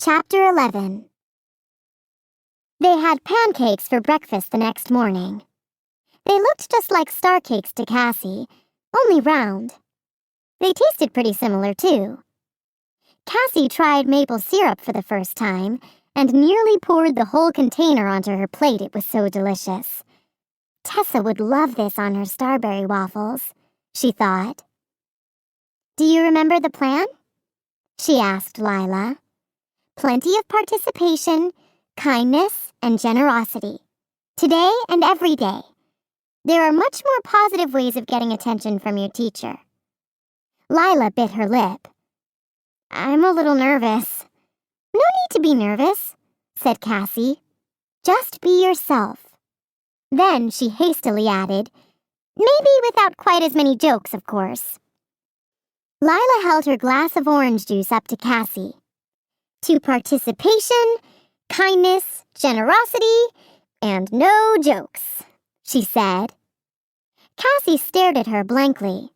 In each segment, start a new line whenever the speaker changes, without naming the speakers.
Chapter 11. They had pancakes for breakfast the next morning. They looked just like star cakes to Cassie, only round. They tasted pretty similar, too. Cassie tried maple syrup for the first time and nearly poured the whole container onto her plate. It was so delicious. Tessa would love this on her starberry waffles, she thought. Do you remember the plan? She asked Lila. Plenty of participation, kindness, and generosity. Today and every day. There are much more positive ways of getting attention from your teacher. Lila bit her lip. I'm a little nervous. No need to be nervous, said Cassie. Just be yourself. Then she hastily added, maybe without quite as many jokes, of course. Lila held her glass of orange juice up to Cassie. To participation, kindness, generosity, and no jokes, she said. Cassie stared at her blankly.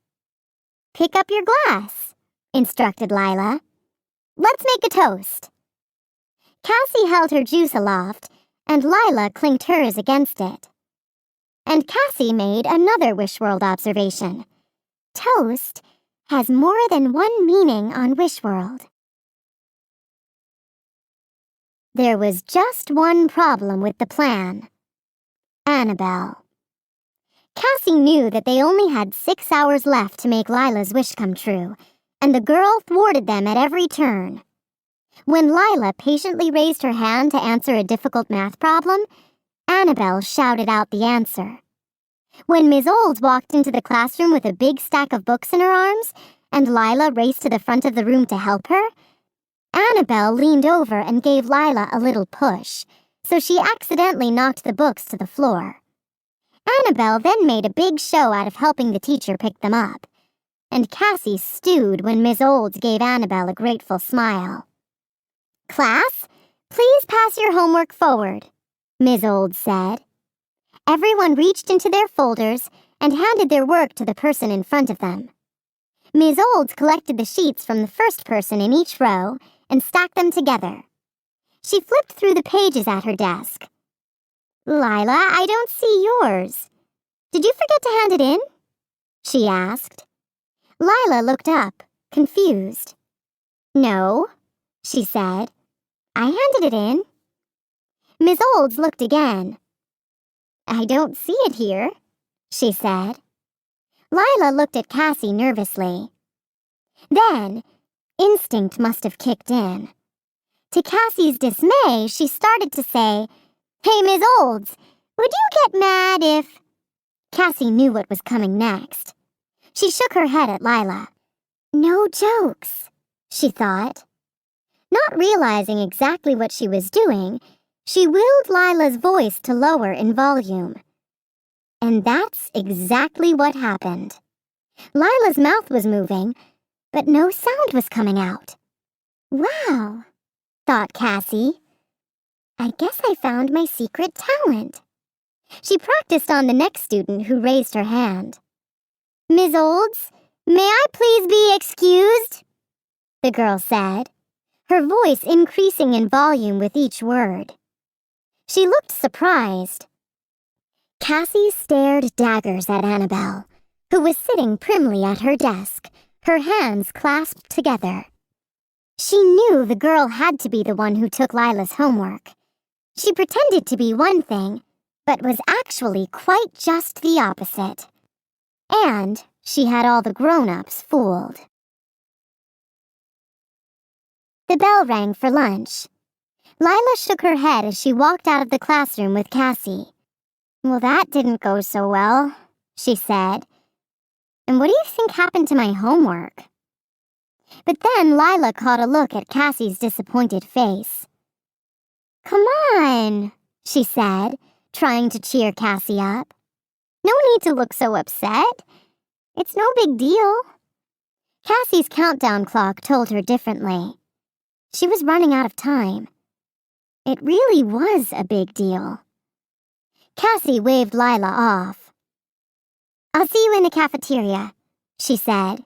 Pick up your glass, instructed Lila. Let's make a toast. Cassie held her juice aloft, and Lila clinked hers against it. And Cassie made another Wishworld observation. Toast has more than one meaning on Wishworld. There was just one problem with the plan. Annabelle. Cassie knew that they only had 6 hours left to make Lila's wish come true, and the girl thwarted them at every turn. When Lila patiently raised her hand to answer a difficult math problem, Annabelle shouted out the answer. When Ms. Old walked into the classroom with a big stack of books in her arms, and Lila raced to the front of the room to help her, Annabelle leaned over and gave Lila a little push, so she accidentally knocked the books to the floor. Annabelle then made a big show out of helping the teacher pick them up, and Cassie stewed when Ms. Old gave Annabelle a grateful smile. Class, please pass your homework forward, Ms. Old said. Everyone reached into their folders and handed their work to the person in front of them. Ms. Old collected the sheets from the first person in each row and stacked them together. She flipped through the pages at her desk. Lila, I don't see yours. Did you forget to hand it in? She asked. Lila looked up, confused. No, she said. I handed it in. Ms. Olds looked again. I don't see it here, she said. Lila looked at Cassie nervously. Then, instinct must have kicked in. To Cassie's dismay, she started to say, Hey, Ms. Olds, would you get mad if... Cassie knew what was coming next. She shook her head at Lila. No jokes, she thought. Not realizing exactly what she was doing, she willed Lila's voice to lower in volume. And that's exactly what happened. Lila's mouth was moving, but no sound was coming out. Wow, thought Cassie. I guess I found my secret talent. She practiced on the next student who raised her hand. Ms. Olds, may I please be excused? The girl said, her voice increasing in volume with each word. She looked surprised. Cassie stared daggers at Annabelle, who was sitting primly at her desk, her hands clasped together. She knew the girl had to be the one who took Lila's homework. She pretended to be one thing, but was actually quite just the opposite. And she had all the grown-ups fooled. The bell rang for lunch. Lila shook her head as she walked out of the classroom with Cassie. Well, that didn't go so well, she said. And what do you think happened to my homework? But then Lila caught a look at Cassie's disappointed face. Come on, she said, trying to cheer Cassie up. No need to look so upset. It's no big deal. Cassie's countdown clock told her differently. She was running out of time. It really was a big deal. Cassie waved Lila off. I'll see you in the cafeteria, she said.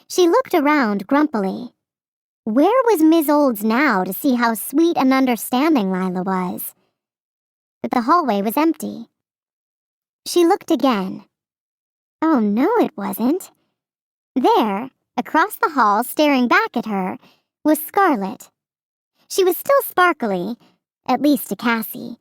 She looked around grumpily. Where was Ms. Olds now to see how sweet and understanding Lila was? But the hallway was empty. She looked again. Oh, no, it wasn't. There, across the hall, staring back at her, was Scarlet. She was still sparkly, at least to Cassie,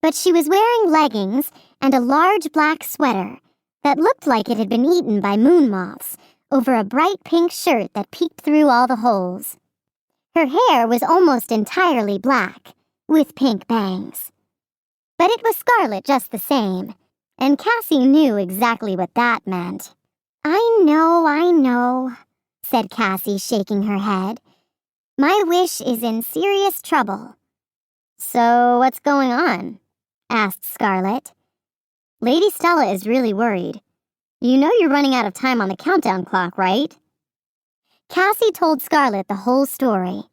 but she was wearing leggings and a large black sweater that looked like it had been eaten by moon moths over a bright pink shirt that peeked through all the holes. Her hair was almost entirely black, with pink bangs. But it was Scarlet just the same, and Cassie knew exactly what that meant. I know, said Cassie, shaking her head. My wish is in serious trouble. So what's going on? Asked Scarlet. Lady Stella is really worried. You know you're running out of time on the countdown clock, right? Cassie told Scarlet the whole story.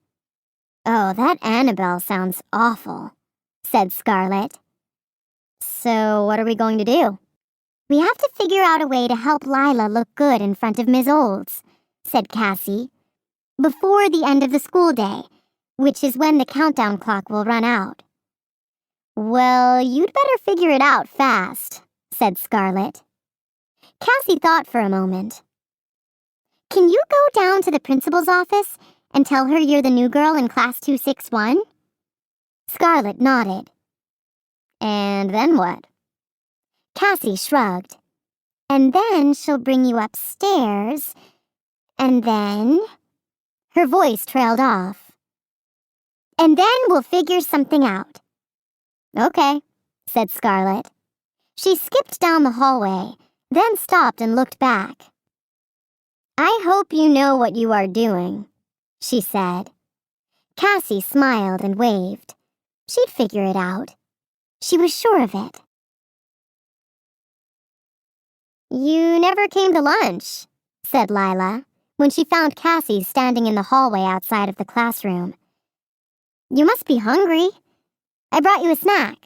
Oh, that Annabelle sounds awful, said Scarlet. So what are we going to do? We have to figure out a way to help Lila look good in front of Ms. Olds, said Cassie, before the end of the school day, which is when the countdown clock will run out. Well, you'd better figure it out fast, said Scarlet. Cassie thought for a moment. Can you go down to the principal's office and tell her you're the new girl in class 261? Scarlet nodded. And then what? Cassie shrugged. And then she'll bring you upstairs, and then... Her voice trailed off. And then we'll figure something out. Okay, said Scarlet. She skipped down the hallway, then stopped and looked back. I hope you know what you are doing, she said. Cassie smiled and waved. She'd figure it out. She was sure of it. You never came to lunch, said Lila, when she found Cassie standing in the hallway outside of the classroom. You must be hungry. I brought you a snack.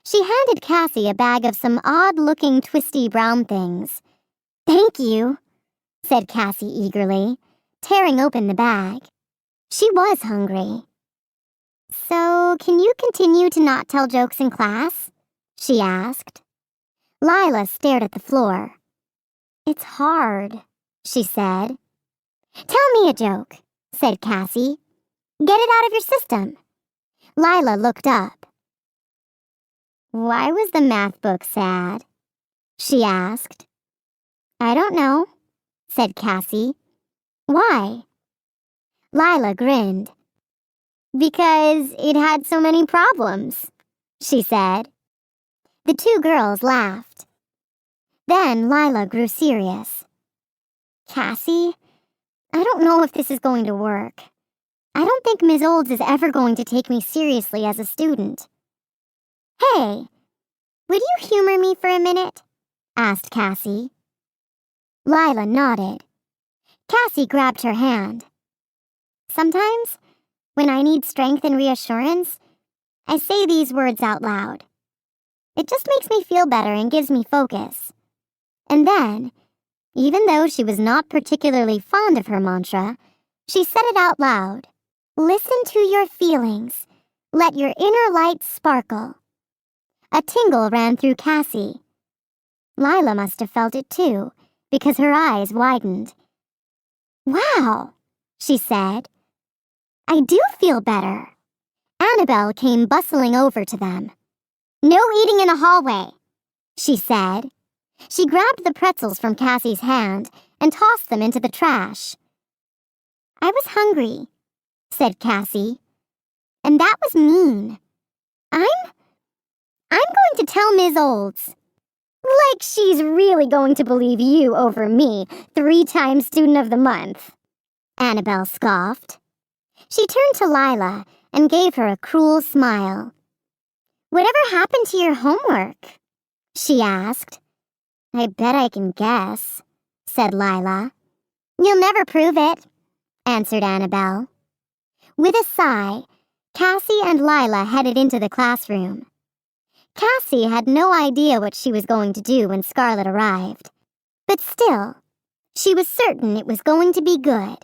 She handed Cassie a bag of some odd-looking twisty brown things. Thank you, said Cassie eagerly, tearing open the bag. She was hungry. So, can you continue to not tell jokes in class? She asked. Lila stared at the floor. It's hard, she said. Tell me a joke, said Cassie. Get it out of your system. Lila looked up. Why was the math book sad? She asked. I don't know, said Cassie. Why? Lila grinned. Because it had so many problems, she said. The two girls laughed. Then Lila grew serious. Cassie, I don't know if this is going to work. I don't think Ms. Olds is ever going to take me seriously as a student. Hey, would you humor me for a minute? Asked Cassie. Lila nodded. Cassie grabbed her hand. Sometimes, when I need strength and reassurance, I say these words out loud. It just makes me feel better and gives me focus. And then, even though she was not particularly fond of her mantra, she said it out loud. Listen to your feelings. Let your inner light sparkle. A tingle ran through Cassie. Lila must have felt it too, because her eyes widened. Wow, she said. I do feel better. Annabelle came bustling over to them. No eating in the hallway, she said. She grabbed the pretzels from Cassie's hand and tossed them into the trash. I was hungry, said Cassie. And that was mean. I'm going to tell Ms. Olds. Like she's really going to believe you over me, 3-time student of the month, Annabelle scoffed. She turned to Lila and gave her a cruel smile. Whatever happened to your homework? She asked. I bet I can guess, said Lila. You'll never prove it, answered Annabelle. With a sigh, Cassie and Lila headed into the classroom. Cassie had no idea what she was going to do when Scarlet arrived. But still, she was certain it was going to be good.